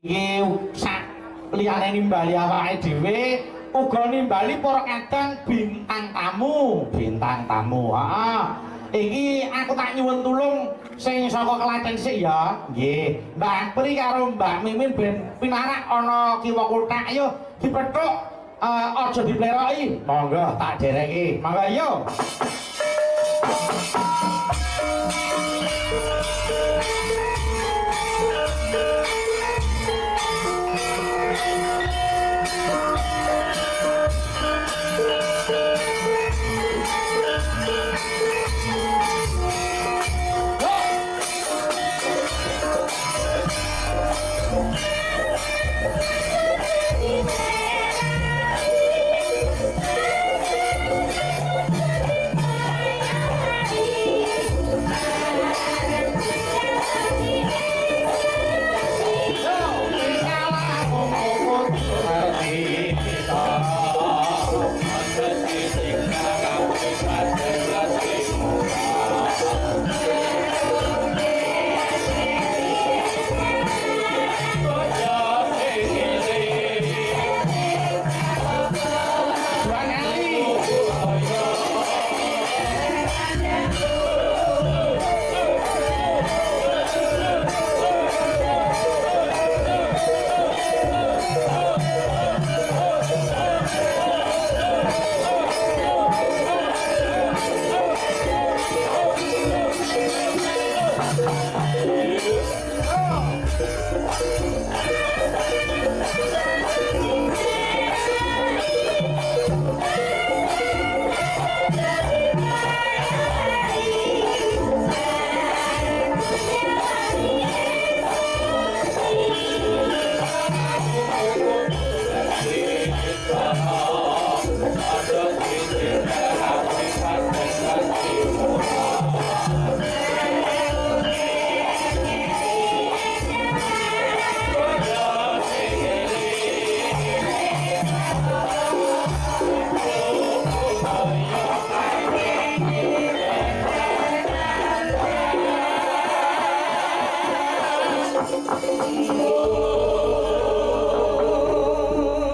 iki sak liyane nimbali awake dhewe uga nimbali para kadang bintang tamu heeh iki aku tak nyuwun tulung sing saka Klaten sik ya nggih Mbak Pri karo Mbak Mimin ben pinarak ana kiwa kotak ayo dipethuk aja dipleroki monggo tak dereki monggo yo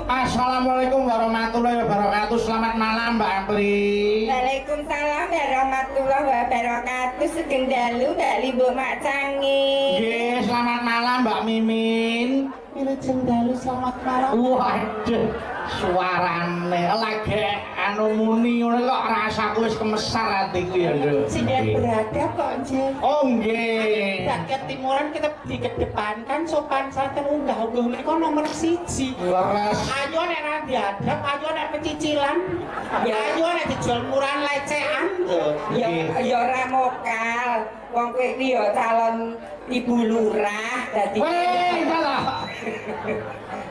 Assalamualaikum warahmatullahi wabarakatuh. Selamat malam Mbak Ampri. Waalaikumsalam warahmatullahi wabarakatuh. Sugeng dalu Mbak Limbo Mak Cangi. Nggih, selamat malam Mbak Mimin. Wilujeng dalu selamat malam. Waduh, suarane lagi anu muni ngono kok rasaku wis kemesar atiku ya, Nduk. Sudah beradab kok, Njen. Oh nggih. Rakyat timuran kita dikedepankan sopan santun unggah-unggah mereka nomor 1. Leres. Ayo nek ra diadab, ayo nek pecicilan, ayo nek dijual murahan lecehan. Ya ora mokal. Wong kowe iki ya calon ibu lurah dadi. Weh, salah.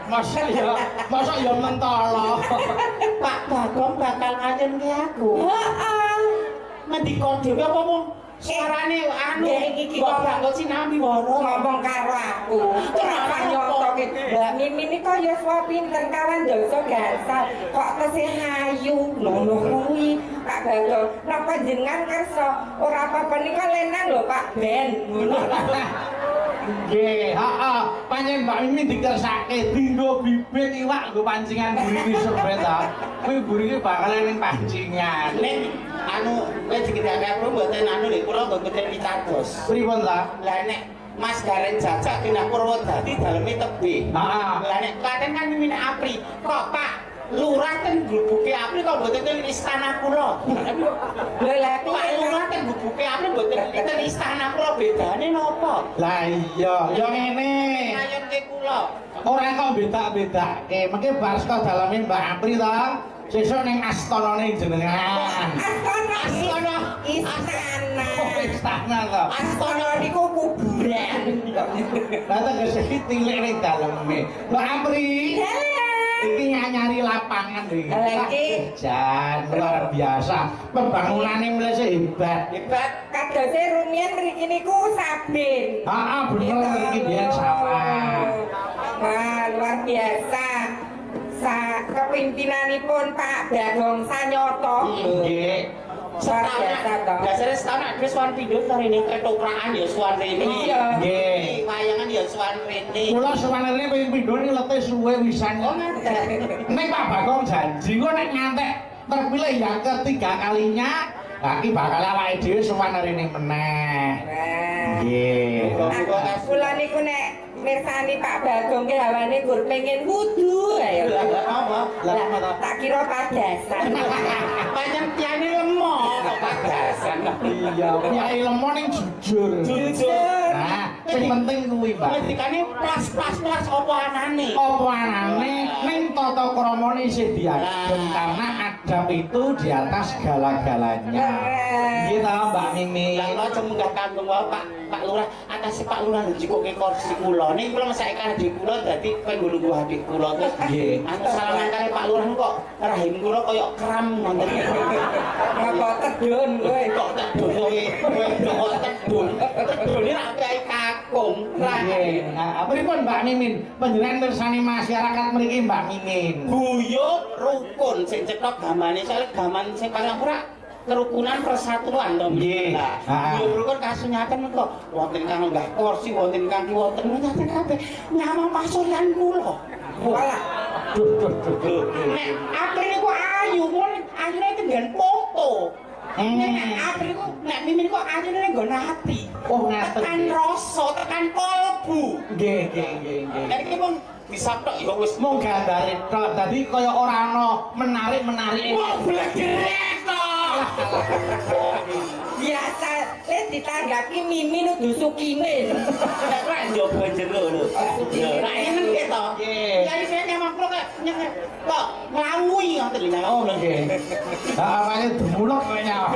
Masa ya mentolo. Pak Bagong bakal ngajen ke aku. Heeh. Ngendika dhewe apa mung suarane anu iki kok banget sinambi woro ngomong karo aku. Kenapa nyotoke Mbak Mimin iki kaya suwe pinter kawan dosa gasal. Kok tesih ayu ngono kuwi Pak Bagong. Napa jenengan kersa ora apa-apa nika lenan lho Pak Ben. Ngono. Nggih, heeh. Panjen Mbak Mimin dikersake dinggo bibit iwak nggo pancingan burine sebet ta. Kuwi burine bakal ning pancingan. nek anu kowe dikirake aku mboten anu lho kula nggo gede pitados. Pripun ta? Lah nek Mas Garen jajak dina Purwodadi daleme tebih. Heeh. Lah nek Klaten kan min Apri. Kok Pak Lurah ten grubuke Apri kok mboten ten istana kula. Lho lah Pak Lurah ten grubuke Apri mboten ten istana kula bedane napa? Lah iya, ya ngene. Ngayunke kula. Ora kok beda-bedake. Mengke bar saka daleme Mbak Apri ta, sesuk ning astanane jenengan. Astana istana. Oh, istana to. Astana niku kuburan. Lah tegese tilik ning daleme. Mbak Apri. Iki nyari lapangan iki. Iki jan luar biasa. Pembangunane mulai hebat. Hebat. kadose rumiyin mriki niku Sabin. Heeh, bener iki biyen sawah. Wah, luar biasa. Sa kepimpinanipun Pak Bagong Sanyoto. Nggih. Dasare setahun nek wis suwan pindho rene ketoprakan ya suwan rene. Iya. Nggih. Wayangan ya suwan rene. Kula sewenerne pengen pindho niki letih suwe wisan. Oh ngaten. Nek Pak Bagong janji kok nek ngantek terpilih yang ketiga kalinya, lah iki bakal awake dhewe sowan rene meneh. Nggih. Kula niku nek mirsani Pak Bagong ki hawane gur pengen wudu ayo. Apa? Lah Tak kira padasan. Pancen tiyane lemah kok padasan. iya, kiai lemon ning jujur. Jujur. Nah, sing penting kuwi, Mbak. Ngendikane plas apa anane? Apa anane ning tata kramane isih diadem karena adab itu di atas segala-galanya. Nggih ta, Mbak Mimi. Lah kula munggah kanggung wae Pak Lurah, atase Pak Lurah njikoke kursi kula. Ning kula mesake adik kula dadi penggulu adik kula terus Nggih. anu salaman kare Pak Lurah kok rahim kula kaya kram ngoten. Ngapa tedun kowe? Kok tedun kowe kok tedun. Tedune ra kae kakung. Nggih. Nah, pripun Mbak Mimin? Panjenengan mirsani masyarakat mriki Mbak Mimin. Guyub rukun sing cetok gamane soalnya gaman sing paling ora kerukunan persatuan to. Nggih. Guyub rukun kasunyaten kok wonten kang nggah kursi wonten kang kiwoten ngaten kabeh nyamang pasuryan kula. Walah. Nek April niku ayu, ayune tenggen foto. Nek April niku nek Mimin kok ayune nggon ati. Oh, ngaten. Tekan rasa, tekan kalbu. Nggih, nggih, nggih. Nek iki mung bisa tok ya wis Mung gambare tok, dadi kaya ora ana menarik-menarik. wong blegerek to. Biasa wis ditanggaki Mimin nudu sukine. Nek ora njoba jero lho. Lah ini nggih to. Nggih. Ya iki nyamang kula kok nglawi ngoten lho nyamang. Oh, nggih. Heeh, mane dumuluk nyawa.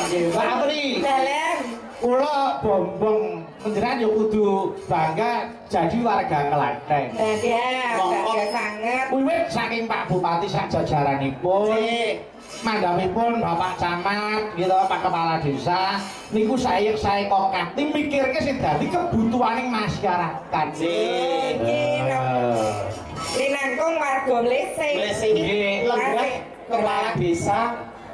Nggih, Pak Apri. Dalam Kula bombong panjenengan ya kudu bangga jadi warga Klaten. bangga sangat. Wiwit saking Pak Bupati sak jajaranipun, mandhamipun Bapak Camat, gitu Pak Kepala Desa, niku saya kok kati mikirke sing dadi kebutuhaning masyarakat. Linangkung warga Mlesing. Blessing lenggah kepala desa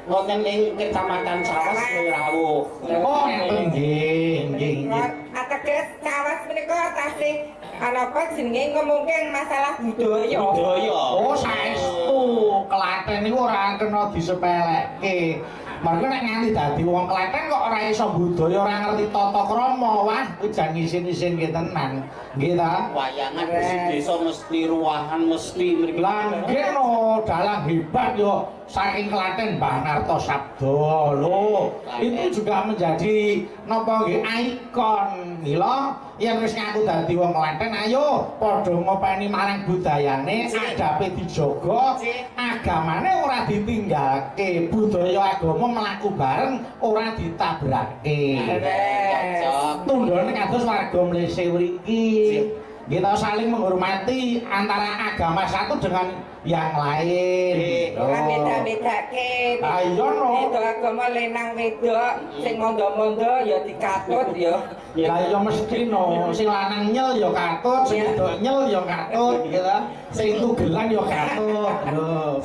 wonten ing Kecamatan Cawas Rawuh. Oh, nggih, nggih. Ateges Cawas menika tasih apa jenenge ngomongke masalah budaya. Budaya. Oh, saestu Klaten niku ora kena disepelekke. Mergo nek nganti dadi wong Klaten kok ora iso budaya, ora ngerti tata krama, wah kuwi jan isin-isin ki tenan. Nggih ta? Wayangan mesti desa mesti ruahan mesti mriki. Lah nggih no, dalang hebat yo saking Klaten Mbah Narto Sabdo lho. Itu juga menjadi napa nggih ikon. Mila yen wis ngaku dadi wong Klaten ayo padha ngopeni marang budayane, adabe dijaga, agamane ora ditinggalke, budaya agama mlaku bareng ora ditabrake. Tundhone kados warga Mlese mriki. Kita saling menghormati antara agama satu dengan yang lain. Ora beda-bedake. Ayo no. Itu agama lenang wedok, sing mondo-mondo ya dikatut ya. Lah ya mesti no, sing lanang nyel ya katut, sing wedok nyel ya katut, gitu. Sing tugelan ya katut. Lho.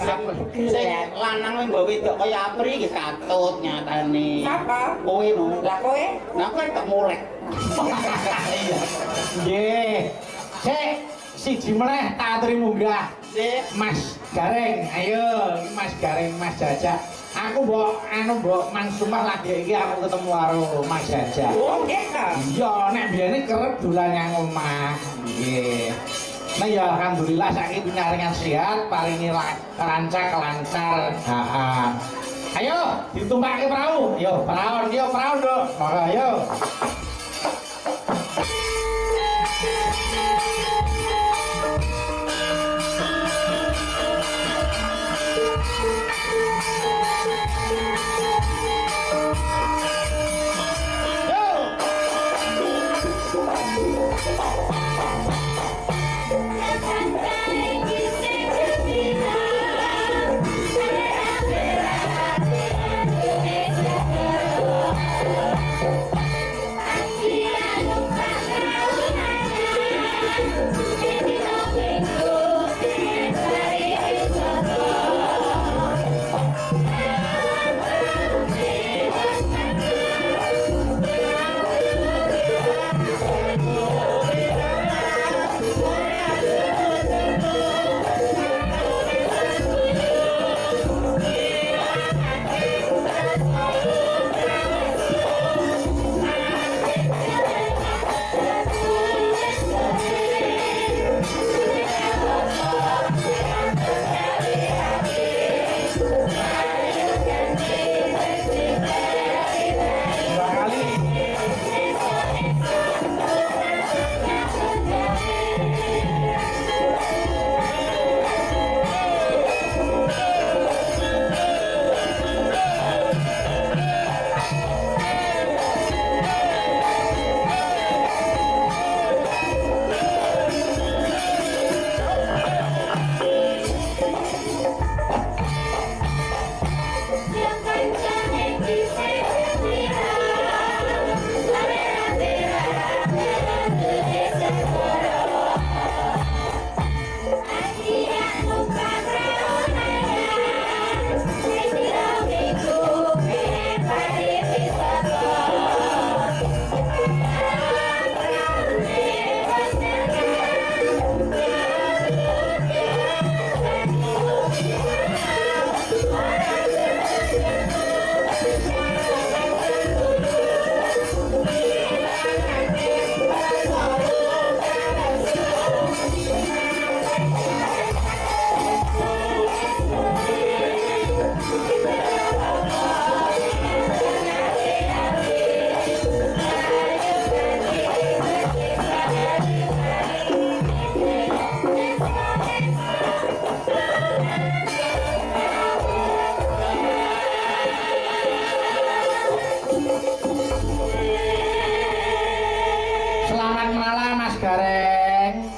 Sing lanang mbok wedok kaya Apri iki katut nyatane. Apa? Kowe no. Lah kowe? Nah kowe tak molek. Iya. Nggih. Sik, siji meneh tak aturi munggah. Sik. Mas Gareng, ayo Mas Gareng, Mas Jajak. Aku mbok mbok mangsumah lagi iki aku ketemu karo Mas Jajak. Oh, nggih ta. Iya, nek biyene kerep dolan nang omah. Nggih. Nah ya alhamdulillah saiki pinyaringan sehat, paringi lancar kelancar. Heeh. Ayo ditumpake perahu. Yo, perahu, yo perahu, Nduk. Monggo ayo.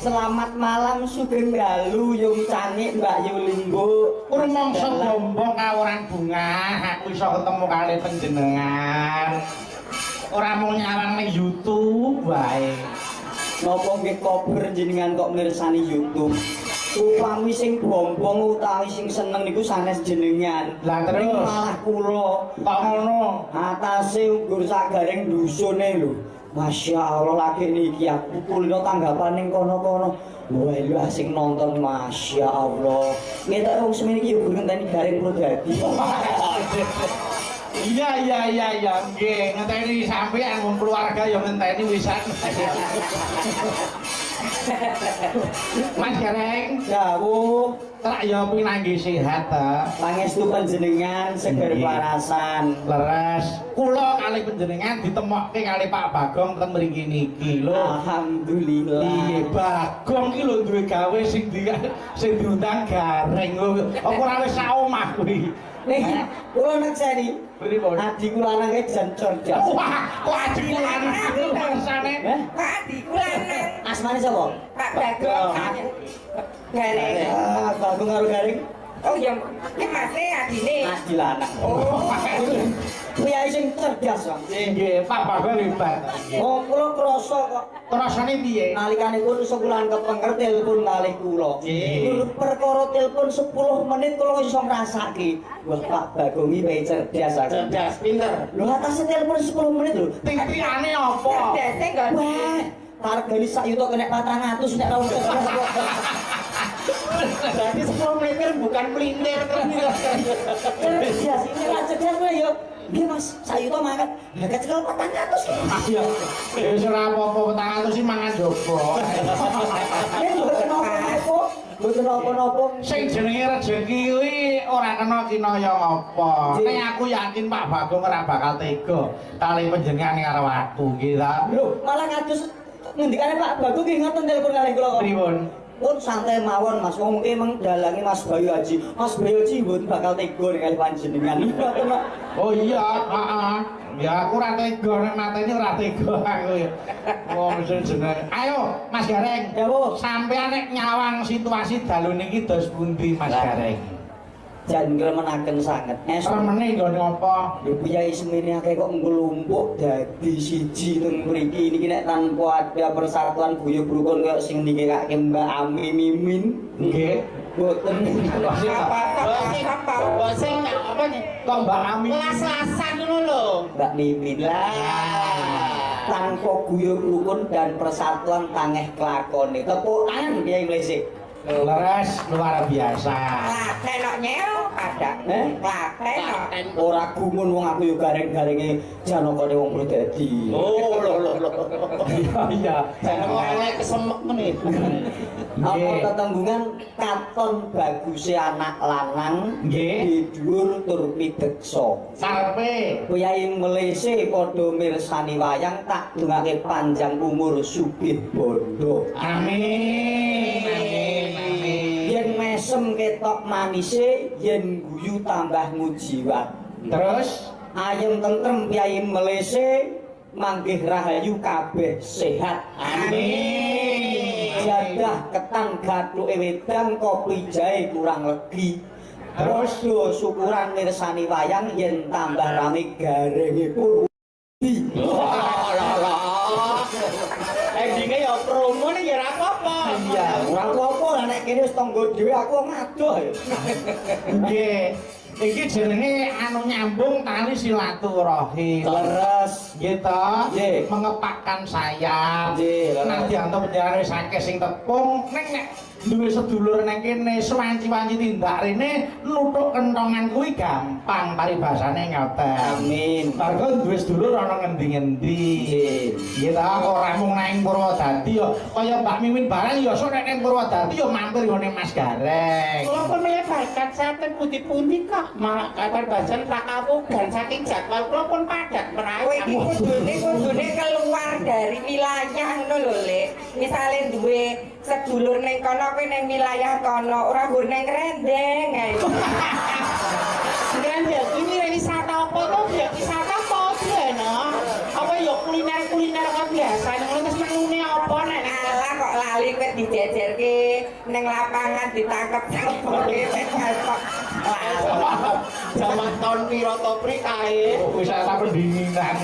Selamat malam Sugeng Dalu Yung Cangik Mbak Yulinggo. Rumangsa gombong kawuran bunga, aku iso ketemu kali panjenengan. Ora mau nyawang ning YouTube wae. Napa nggih kober jenengan kok mirsani YouTube? Upami sing bombong utawi sing seneng niku sanes jenengan. Lah terus malah kula kok ngono. atase nggur sak gareng dusune lho. Masya Allah lagi niki aku kulino tanggapan ning kono-kono. Wah lho asing nonton Masya Allah. Ngetok wong semene iki yo ngenteni gareng kula dadi. Iya, nggih, ngenteni sampean wong keluarga yo ngenteni wisan. Mas Gareng, Dawuh, tak yo pinanggi sehat ta. pangestu panjenengan seger Nggih. warasan. Leres, kula kali panjenengan ditemokke kali Pak Bagong teng mriki niki lho. Alhamdulillah. Iya, Bagong iki lho duwe gawe sing diundang Gareng. Apa ora wis sak omah kuwi? Nih, kula nekseni. Pripun? Adi kula nangke jan cerdas. Wah, kok adi lanang bangsane? Eh? Pak Adiku lanang. Asmane sapa? Pak Bagong. Gareng. Ah, Bagong karo Garing. Oh ya, iki mase adine. Adi lanang. Oh. Priyayi sing cerdas, Bang. Nggih, Pak Bagong hebat. Oh, kula krasa kok Terusane piye? nalikane pun sebulan kepengker telepon kalih kula. Nggih. Perkara telepon 10 menit kula iso ngrasake. Wah, Pak Bagong iki wae cerdas. Cerdas, pinter. Lho atase telepon 10 menit lho. Titiane apa? Cerdase nggon. Wah, hargane sak yuta kena 400 nek ra usah. Berarti 10 menit kan bukan pelintir kan. Cerdas ini lah cerdas kowe yo. Nggih Mas, sak yuta mangkat. Lah kecekel 400. Iya. Wis ora apa-apa 400 sih mangan jopo. Nek mboten apa-apa, mboten apa-apa. Sing jenenge rejeki kuwi ora kena kinaya apa. Nek aku yakin Pak Bagong ora bakal tega kali panjenengan karo aku nggih ta. Lho, malah kados ngendikane Pak Bagong nggih ngoten telepon kalih kula kok. Pripun? Pun santai mawon Mas, wong mungkin mengdalangi Mas Bayu Haji. Mas Bayu Haji mboten bakal tega nek kali panjenengan. Ngoten kok. Oh iya, heeh. Ya aku ora tega nek mateni ora tega aku ya. Wong sing jenenge. Ayo Mas Gareng. Ya, Bu. Sampeyan nek nyawang situasi dalu niki dos pundi Mas Gareng? Jan ngremenaken sanget. Remene nggone apa? Lho Kyai semene akeh kok nglumpuk dadi siji teng mriki niki nek tanpa ada persatuan guyub rukun kaya sing nikahake Mbak Ami Mimin. Nggih. Boten. Apa? Bosing apa nih? Kok Mbak Ami? Las-lasan ngono lho. Mbak Mimin Lah. tanpa guyub rukun dan persatuan tangeh kelakone. Tepuk tangan Kyai Mlesik. Leres luar biasa. Klaten kok nyeo padha. Eh? Klaten kok. Ora gumun wong aku yo gareng-garenge janakane wong Prodadi. Oh, lho. Iya. Jangan kok elek kesemek meneh. Apa tetembungan katon baguse anak lanang Nggih. dhuwur tur pideksa. Karepe Kyai Mlesik padha mirsani wayang tak dongake panjang umur sugih bondo. amin. Yen mesem ketok manise, yen guyu tambah ngujiwat. Terus Ayem tentrem Kyai Mlesik, manggih rahayu kabeh sehat. amin. Jadah ketan gatluke wedang kopi jahe kurang legi. Terus do syukuran mirsani wayang yen tambah rame garengipun. Endinge ya promo nih ya ora apa-apa. Iya, ora apa-apa lah nek kene wis tangga dhewe aku wong adoh ya. Nggih. Iki jenenge anu nyambung tali silaturahim. Leres. Gitu. Nggih. Mengepakkan sayap. Nggih, leres. Nanti antuk penjara wis akeh sing tepung nek duwe sedulur nang kene sewanci-wanci tindak rene nuthuk kentongan kuwi gampang paribasane ngoten. Amin. Bargo duwe sedulur ana ngendi-ngendi. Nggih ta, ora mung nang Purwodadi ya kaya Mbak Mimin barang ya sok nek nang Purwodadi ya mampir ngene Mas Gareng. Kula pun melebarkan saten pundi-pundi kok malah kabar bajan prakawogan saking jadwal kula pun padat Kowe merawat. iki kudune keluar dari wilayah ngono lho, Lek. Misale duwe sedulur ning kono kowe ning wilayah kono, ora nggo ning Rendeng ae. Kan ya ini wisata apa to? Ya wisata apa no? Apa ya kuliner-kuliner kok biasa ngono terus menune apa nek Alah kok lali kowe di dijejerke ning lapangan ditangkep sapoke besok. Zaman tahun piro to pri kae? Wis ana pendinginan.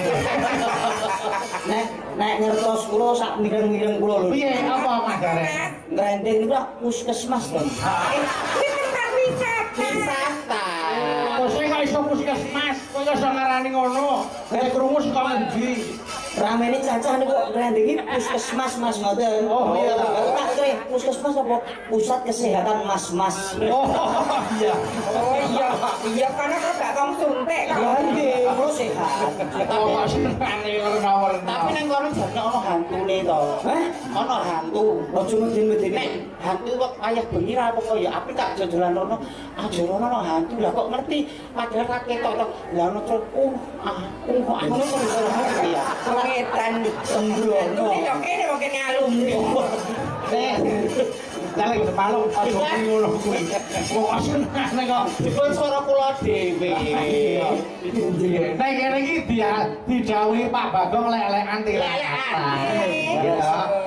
Nek ngertos kula sak mireng-mireng kula lho. Piye apa Mas Gareng? Ngrendeng niku puskesmas to. Ini tempat wisata. Kok sing kok iso puskesmas, kok iso ngarani ngono? Kayak krungu saka endi? Ramene cacah niku ngrendeng iki puskesmas Mas ngoten. Oh, iya. Tak kira puskesmas apa pusat kesehatan Mas-mas. Oh iya. Oh iya karena kok gak kamu suntik kok. Ya nggih, kula sehat. Oh kok senengane warna-warna. Tapi nang kono jane ana hantune to. Hah? Ana hantu. Ojo medeni-medeni. Nek hantu kok kaya bengi ra apa ya apik tak jodolan rono. Aja rono ana hantu lah kok ngerti padahal ra ketok to. Lah ono celku. Aku kok iso ya. Pengetan Sembrono. Ini kok kene kok kene alumni. Dalek kepalo aja ngono kuwi. Kok senengane kok. Dipun suara kula dhewe. Nek kene iki didhawuhi Pak Bagong lek-lekan Lek-lekan. Ya.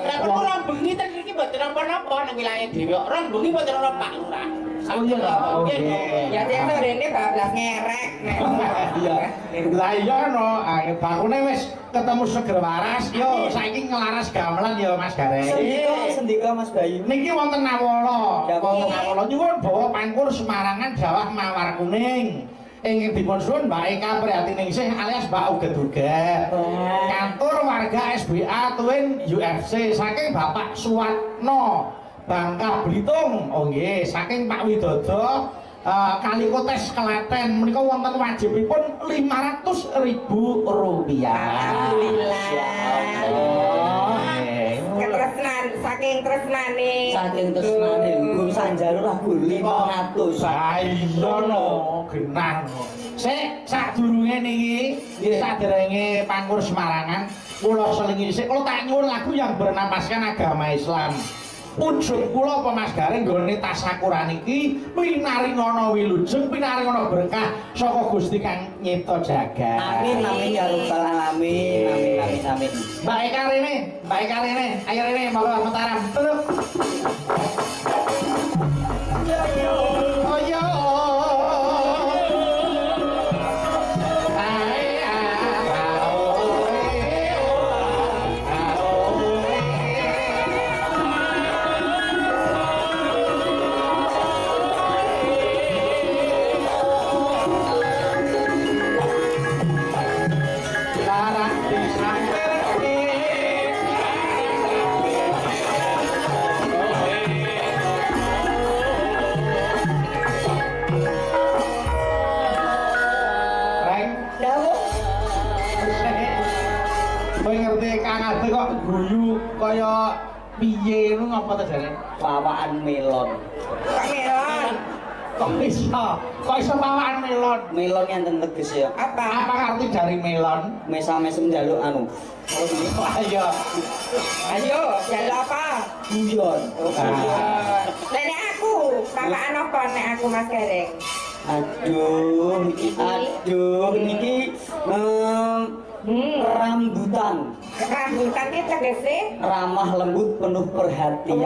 Lah kok ora bengi ten iki mboten napa-napa nang wilayah dhewe. Ora bengi mboten ana Pak Lurah. Oh iya ta. Oke. Ya dene rene bablas ngerek nek. Iya. Lah iya no, bakune wis ketemu seger waras. Yo saiki ngelaras gamelan ya Mas Gareng. Sendika Mas Bayu. Niki wonten Nawala. Ya, Wonten Nawala nyuwun bawa pangkur Semarangan Jawah Mawar Kuning. Ingin dipun suwun Mbak Eka Priatiningsih alias Mbak Uget-uget. Kantor warga SBA Twin UFC saking Bapak Suwatno Bangka Belitung. Oh nggih, saking Pak Widodo Kalikotes Klaten menika wonten wajibipun Rp500.000. Alhamdulillah. Ketresnan saking tresnane. Saking tresnane Gung Sanjaro lah 500. Lah iya no, genah. Sik sadurunge niki saderenge pangkur Semarangan kula selingi sik kula tak nyuwun lagu yang bernapaskan agama Islam. Ujug kula apa Mas Gareng nggone tasakuran iki pinaringono wilujeng pinaringono berkah saka Gusti Kang nyipta jagat. Amin amin ya rabbal alamin. Amin amin amin. Mbak Eka rene, ayo rene monggo mataram. Terus. Oh yo. Ade kok guyu kaya piye ngono ngapa ta jane? Pawakan melon. Melon. Kok iso pawakan melon? Melon enten teges ya. Apa arti dari melon? Mesam-mesem njaluk anu. Ayo. Ayo, jaluk apa? Guyon. Lah nek aku, pawakan apa nek aku Mas Gareng? Aduh niki rambutan. Rambutan ki tegese Ramah lembut penuh perhatian.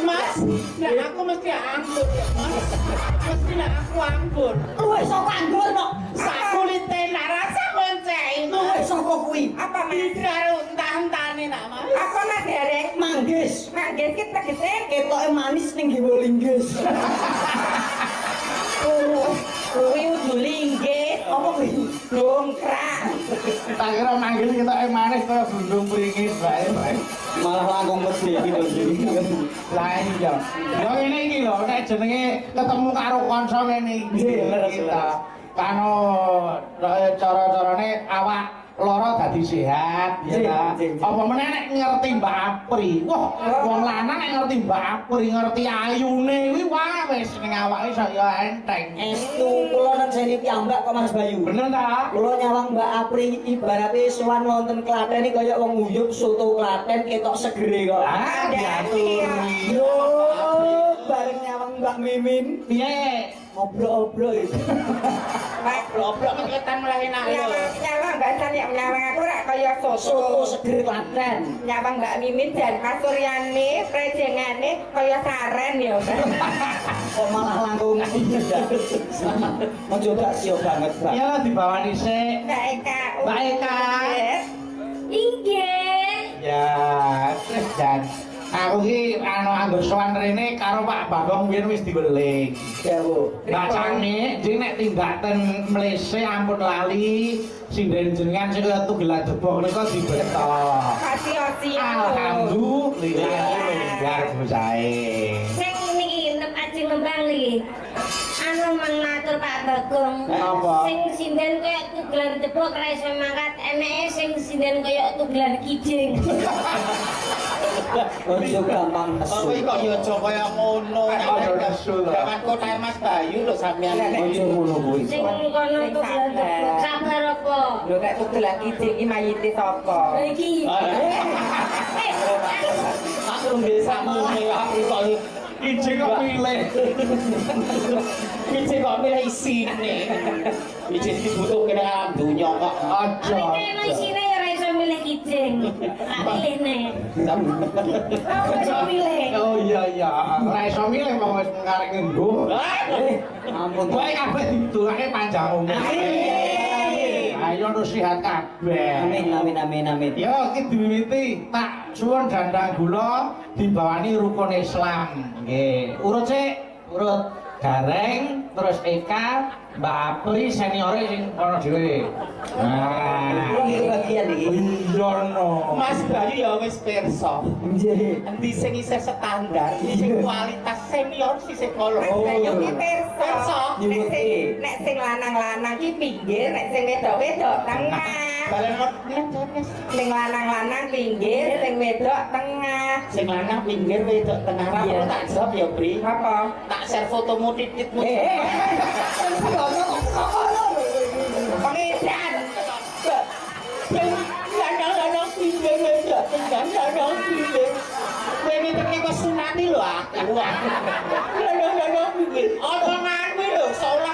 Mas, nah aku mesti anggur ya Mas. Mesti nah aku anggur. Luwih saka anggur kok. Sakulite nak rasa moncei. Luwih saka kuwi. Apa Mas? Karo entah-entahne nak Mas. Apa Mas Gareng? Manggis. Manggis ki tegese Ketoke manis ning kiwa linggis. kuwi udu linggis. Apa kuwi? Dongkrak. Tak kira manggil kita manis kaya gundung pringis bae. Malah langkung mesti iki lho. Lah iya. Yo ngene iki lho, nek jenenge ketemu karo kanca ngene iki. Kita kano cara-carane awak lara dadi sehat ya ta. Apa meneh nek ngerti Mbak Apri. Wah, wong lanang nek ngerti Mbak Apri, ngerti ayune kuwi wah wis ning awake saya enteng. Estu kula nekseni piyambak kok Mas Bayu. Bener ta? Kula nyawang Mbak Apri ibarate sowan wonten Klaten iki kaya wong nguyup soto Klaten ketok segere kok. Ah, diaturi. Yo, bareng nyawang Mbak Mimin. Piye? Ngobrol-ngobrol itu. Goblok ketan mulai enak lho. Nyawang Mbak San yang nyawang aku rak kaya Soto soto. seger Klaten. Nyawang Mbak Mimin dan Pasuryane, prejengane kaya saren ya. Kok malah langkung. Ojo gak sio banget, Mbak. Ya dibawani sik. Mbak Eka. Mbak Eka. Inggih. Ya, terus Jan. Aku ki anggo sowan rene karo Pak Bagong biyen wis diweling. Ya, Bu. Bacane jeneng nek tindak ten Mlese ampun lali sinden jenengan sing kaya tugelan debok nika dibeto. Kasih-kasih. Alhamdulillah biar bocahe. Sing niki nep ajeng lembang niki. Anu mengatur Pak Bagong. Apa? Sing sinden kaya tugelan jebok ra iso mangkat, eneke sing sinden kaya tugelan kijing. Ojo gampang Kok nesu. kok yo aja kaya ngono. Aja nesu lho. Jaman kota Mas Bayu lho sampean. Ojo ngono kuwi. Sing kono tugelan jebok sabar apa? Lho nek tugelan kijing iki mayite sapa? Lha iki. Aku ndesamu aku kok Ijing kok pilih. Ijing kok milih isine. Ijing dibutuhke nang donya kok. Aja. Nek isine ya ra iso milih kijing. Tak pilih nek. Ora iso milih. Oh iya. Ora iso milih wong wis ngarep nggo. Ampun. Kowe kabeh ditulake panjang umur. Ayo nusihat kabeh. Amin. Ya, iki diwiwiti tak suwun dandang gula dibawani rukun Islam. Nggih. Urut sik, urut Gareng, terus Eka, Mbak Apri seniore sing ana dhewe. Kulo iki bagian iki. Iya no. Mas Bayu ya wis pirsa. Nggih. Endi sing isih standar, sing kualitas senior sisih kolo. Bayu ki pirsa. Pirsa. Nek sing lanang-lanang ki pinggir, nek sing wedok-wedok tengah. Balen Sing lanang-lanang pinggir, sing wedok tengah. sing lanang pinggir wedok tengah. Iya. Aku tak jawab ya, Bri. Apa? Tak share fotomu titikmu. Pengedan. Lanang-lanang pinggir wedok tengah, lanang pinggir. Kowe iki kok sunati lho aku. Lanang-lanang pinggir. Omonganmu lho seolah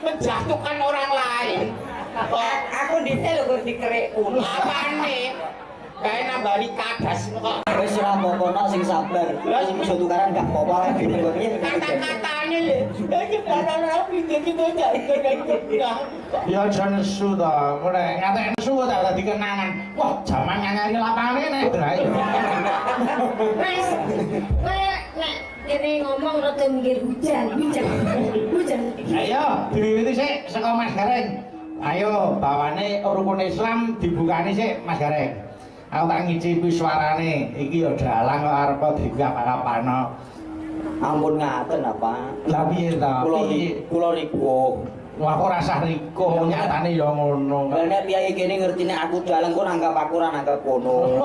menjatuhkan orang lain. Aku dhisik lho kok dikerik kuno. Apane? Kae nambani kadas kok. Wis ora apa-apa nok sing sabar. Wis iso tukaran gak apa-apa lagi kok piye. Kata-katanya lho. Iki lanang pinggir iki bocah iki. Ya aja nesu to. Mulai ngatek nesu tak dadi kenangan. Wah, jaman nyanyari lapane nek. Mas, kowe nek kene ngomong rada minggir hujan. Ayo, diwiwiti sik saka Mas Gareng. Ayo, bawane rukun Islam dibukani sik Mas Gareng. Aku tak ngicipi suarane. Iki ya dalang kok arep digap-gapano. Ampun ngaten apa. Lah piye ta? Kulo niku. Wah, aku rasah riko nyatane ya ngono. Lah nek piyai kene ngertine aku dalang kok nanggap aku ora nanggap kono.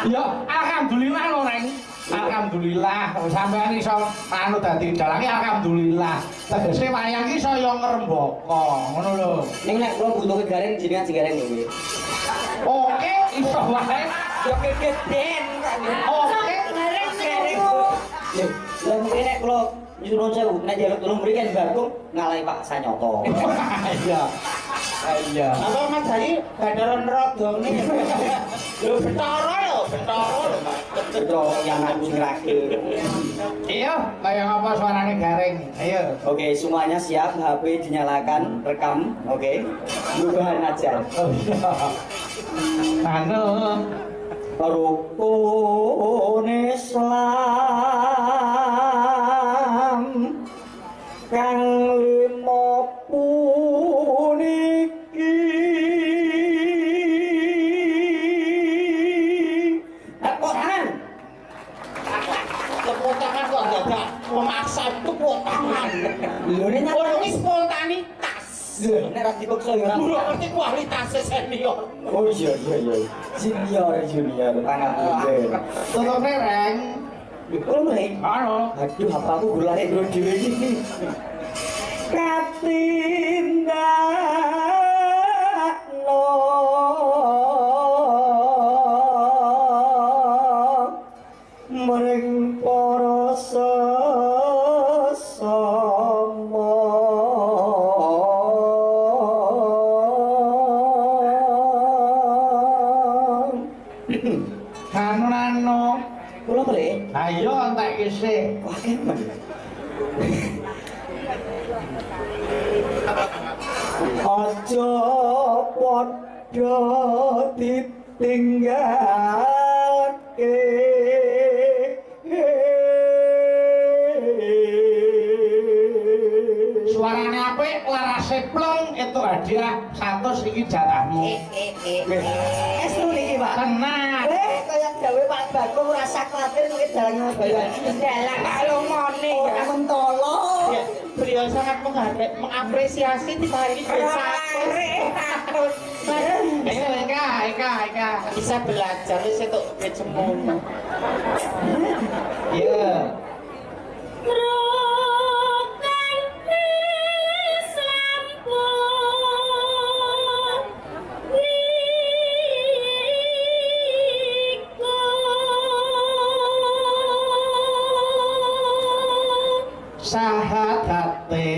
Ya, alhamdulillah lho, Reng. Alhamdulillah sampean iso anu dadi dalange alhamdulillah. Tegese wayang iki saya ngrembaka, ngono lho. Ning nek kula butuh Gareng jenengan sing Gareng nggih. Oke, iso wae. Yo kegeden. Oke. Lho, lah mungkin nek kula nyuwun sewu nek njaluk tulung mriki Bagong ngalahi Pak Sanyoto. Iya. Iya. Apa Mas Bayu gadaran rodone? Lho betara lho, betara lho. Itu yang aku sing rakil. Iya, kayak apa suarane Gareng. Ayo. Oke, semuanya siap, HP dinyalakan, rekam, oke. Bubahan aja. Oh iya. Anu, Rukun Islam kang lima puniki tepuk tangan. Tepuk tangan kok dadak memaksa tepuk tangan. Lho nek Orang ini spontanitas. nek ra dipaksa ya ora. Guru ngerti kualitasnya senior. Oh iya. Junior pangapunten. tutupne Reng. Kulo mulai. Anu. Aduh, apa aku gulane dulu dhewe iki. Katindakno mring para sesama Nano kula mrih ayo entek isih aja padha ditinggalke suarane apik larase plong itu hadiah 100 iki jatahmu es niki Pak tenang kaya gawe Pak Bagong rasa kuwatir mungkin dalang Mas Bayan dalang kalau mone ora mentolo Beliau sangat mengapresiasi di hari ini ayo Eka bisa belajar wis itu kecemun. iya Rokan Islam sahadate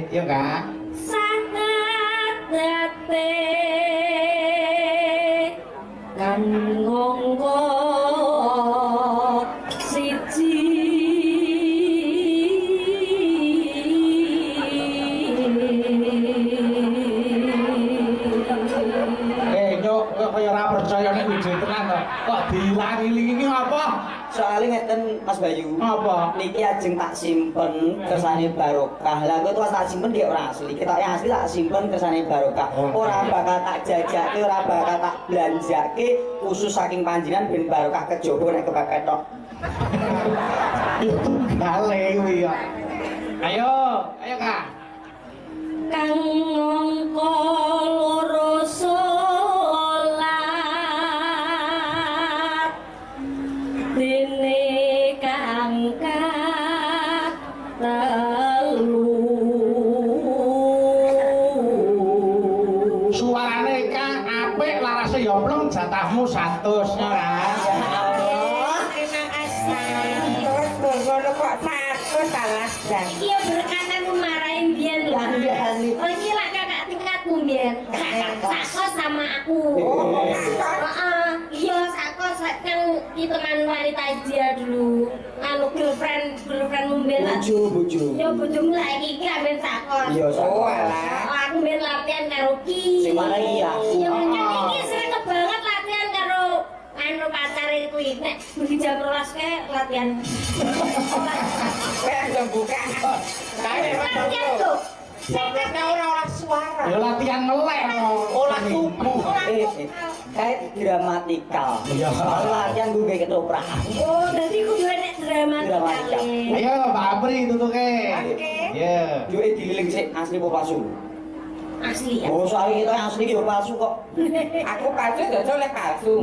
ya Kak sahadate kan ngongko siji nyok kaya ora percaya nek wiji tenan kok dilangi-lingi apa soalnya ngeten Mas Bayu apa niki ajeng tak simpen kersane barokah lah kowe terus tak simpen dia ora asli kita yang asli tak simpen kersane barokah ora bakal tak jajake ora bakal tak belanjake khusus saking panjenengan ben barokah kejaba nek kebakat tok itu gale kuwi ya ayo Kak kang ngongko loro salat dene kang telu suarane Kak apik larase ya plong jatahmu 100 ora terima kasih terus ngono kok satu salah dan iya berkananmu marahin biyen lho oh iki lak kakak tingkatmu biyen sakos sama aku heeh iya sakos kan itu teman wanita dia dulu anu girlfriend mbiyen bojo ya bojomu lak iki amben sakos iya oh alah aku mbiyen latihan karo Ki sing mana iki aku ya kan iki sering banget latihan karo anu pacare kuwi nek bengi jam 12 kae latihan pengen buka latihan tuh Sampai orang suara. ya latihan ngelek Olah tubuh. kayak dramatikal Iya. latihan gue kayak ketoprak oh berarti kudu enek drama Dramatika. kali ayo Pak Apri tutuke iya duwe dililing sik asli apa palsu asli ya oh soalnya kita yang asli yo palsu kok Aku palsu jojo oleh palsu.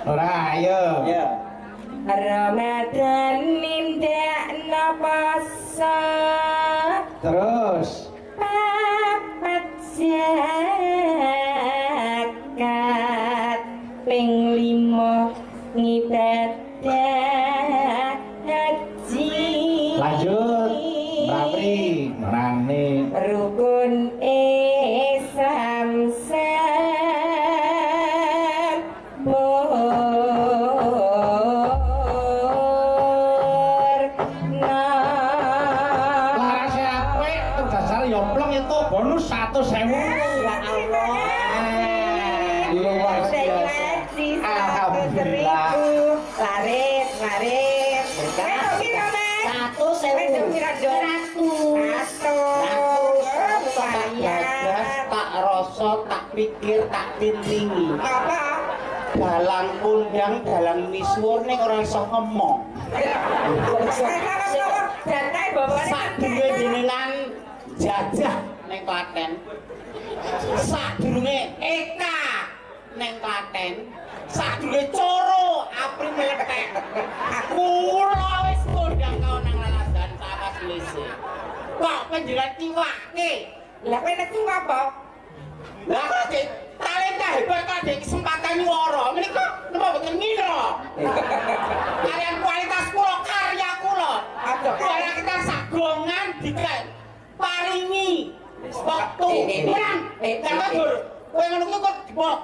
ora ayo ya Ramadan nindak napasa terus papat zakat ping 5 ngibadah haji lanjut Mbak Apri merane rukun Islam larase apik dasar ya plong itu bonus 100.000 Ya Allah. Luar biasa. Alhamdulillah. Laris. Tak rasa, tak pikir, tak pintingi. Apa? Dalang kondang, dalang misuwur ning ora iso ngomong. Sadurunge jenengan jajah ning Klaten. Sadurunge Eka ning Klaten. Sadurunge Coro Apri meletek. Kula wis kondang kau nang laladan sakas lese. Kok panjenengan kiwake? Lah kowe nek apa? Lah kok talenta hebat kok ada kesempatan nyuara. Menika napa boten ngira? Kalian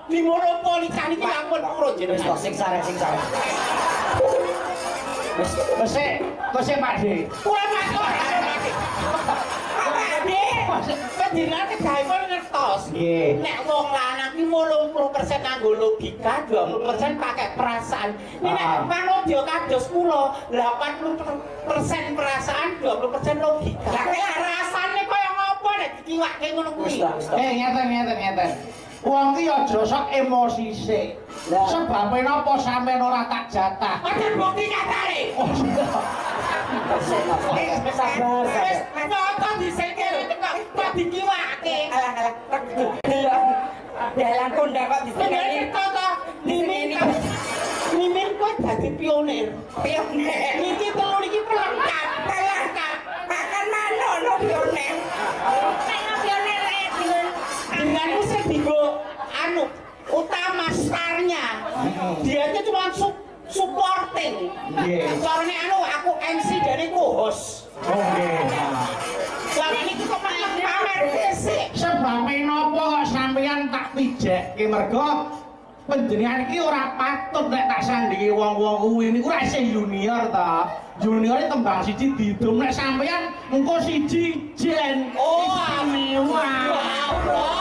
dimonopoli kan iki ampun urut Wis jenengan. tok sing sareh. Wes Pak De. Kuwi matur. Ade, panjenengan kegawe ngertos. Nggih. Nek wong lanang ki 80% nganggo logika, 20% pakai perasaan. Nek manungsa kados kula 80% perasaan, 20% logika. Lah rasane kaya ngopo nek dikiwake ngono kuwi? Ngeten. Wong ki aja sok emosi sik. Lah. Sebabe napa sampean ora tak jatah? Ada bukti nyatane. Sabar. Wis foto disekir kok dikiwake. Alah. Dalam kondang kok Sebenarnya disini. foto Mimin kok dadi pionir. Pioner. Iki telur iki pelengkap. Makan manuk no pioner. Kayak pioner dengan Dengan bisa digo anu utama starnya. Dia itu cuma supporting. Nggih. Carane anu aku MC dari co-host. Nggih. Lah iki kok pamer sih. Sebabe napa kok sampean tak pijekke mergo panjenengan iki ora patut nek tak sandingi wong-wong kuwi niku ora isih junior ta. Junior tembang siji didum nek sampean engko siji jen. Oh, mewah. Ya Allah.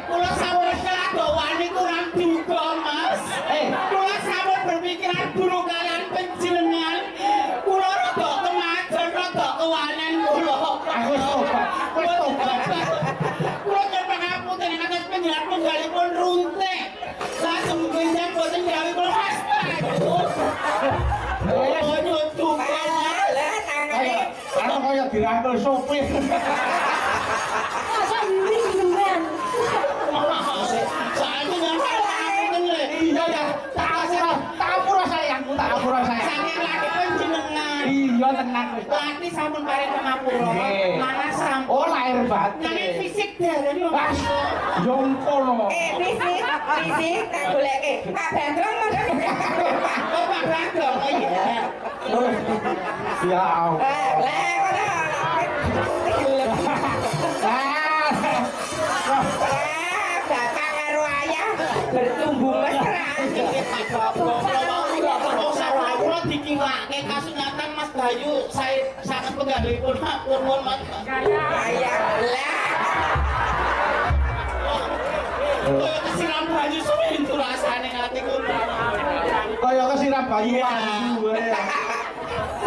Kula sampun keladoan niku kurang duga, Mas. Kula sampun berpikiran buruk kalian panjenengan. Kula rada kemajon, rada kewanen kula. Wis tobat. Kula nyoba ngapunten nek atas panjenengan penggalipun runtik. Langsung benjang boten gawe kula Mas. Oh, nyutuk. Ana kaya dirangkul sopir. masa mending Saiki nyampe ngapunten lho. Iya ya, tak apura sayangku. Saking lagi panjenengan. Iya tenang wis. Lati sampun paring pangapura. Nggih. Mana sampun. Oh lahir Nanging batin. fisik darane lho. Wah, yo ngono. Fisik tak goleke. Pak Bandrong mana? Oh, Pak Bagong. Oh iya. Ya Allah. Lah kono. Bapak karo ayah bertumbuh mesra. Kula dikiwake kasunyatan Mas Bayu saya sangat penggalipun nuwun Mas. Ayah lah. Kaya kesiram banyu sumintu rasane ati kula. Kaya kesiram bayi Iya. mandu.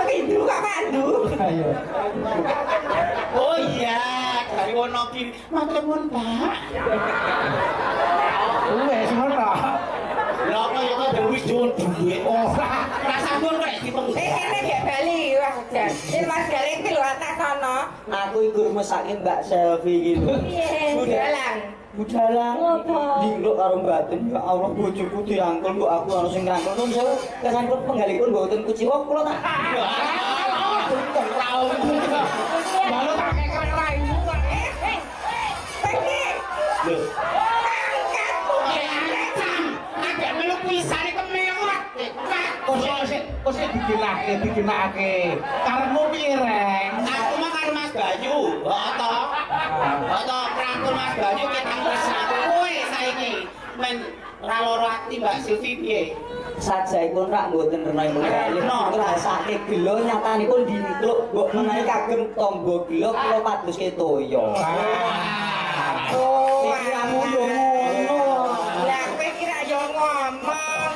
Pindu kok mandu. Ayo. Oh iya, dari wono kiri. Matur nuwun, Pak. Wes ngono ta. Lah kaya kok wis juwun dhuwit. Oh, Rasampun kok dipeng. Ini gak bali wah jan. Ini Mas Galing ki lho atas sono. Aku iku mesake Mbak Selvi iki lho. piye Budalang. Budalang Ngopo? dingluk karo mbaten ya Allah bojoku dirangkul kok aku harus sing ngrangkul nuwun sewu kesanipun penggalipun mboten kuciwa kula tak lalu tak kekek raimu. Pergi. Lho, Angkatku. agak melu pisane kemerah. Kok sik digenake. Karepmu piye, Reng? Aku mah karo Mas Bayu, to. To prangkul Mas Bayu ki kang tresnaku kowe saiki. Men ra loro ati Mbak Silvi piye? sajaipun rak mboten renai menggalih ngrasake gelo nyatanipun dingluk mbok menawi kagem tangga gelo kula padoske toya. Oh, Pikiranmu yo ngono. lah kowe kira yo ngomong.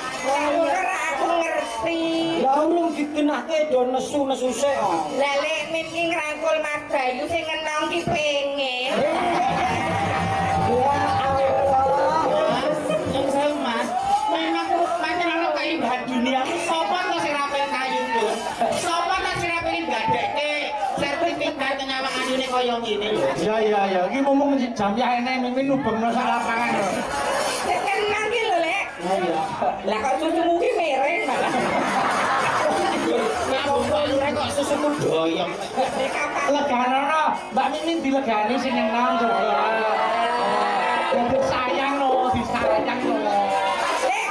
Ora aku ngerti. Lah urung dikenake do nesu-nesu sik. Lah lek min ki ngrangkul Mas Bayu sing ngenong ki pengen. Ya Allah. Yang saya Mas, memang macam ana keindahan dunia. Sapa to sing ra pengen kayu lho? Sapa to sing ra pengen gadekke sertifikat nyawang ayune kaya ngene lho. Ya. Iki ngomong jam ya ene mimin nubengno sak lapangan lho. Sing kenang ki lho lek. Lah kok cucumu ki mereng malah. Ngomong kok susuku doyong. Nek kapan Leganono, Mbak Mimin dilegani sing nang coba. Ya disayang lho, disayang lho. Lek,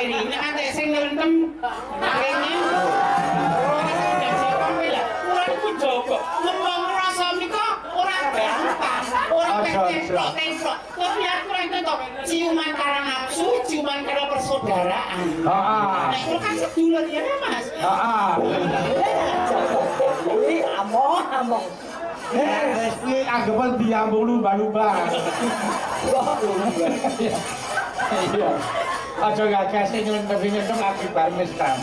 ini nek ate sing nelentem kene ora sing sikon lho ora ku jogo ngomong rasa nika ora gampang ora tentrok tapi aku ora entuk ciuman karang nafsu ciuman karang persaudaraan nek kula kan sedulur ya Mas Ini among. Wis kuwi anggapan diambung lumba-lumba. Iya. Aja gagas sing nyentuh-nyentuh lagi bar mesra.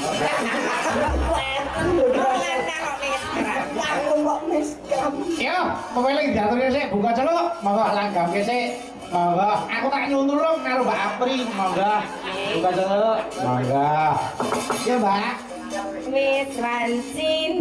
Yo, pokoknya diaturnya sih buka celuk, monggo langgam sih. Monggo, aku tak nyuntulung karo Mbak Apri, monggo. Buka celuk, monggo. Ya, Mbak. Wis wancine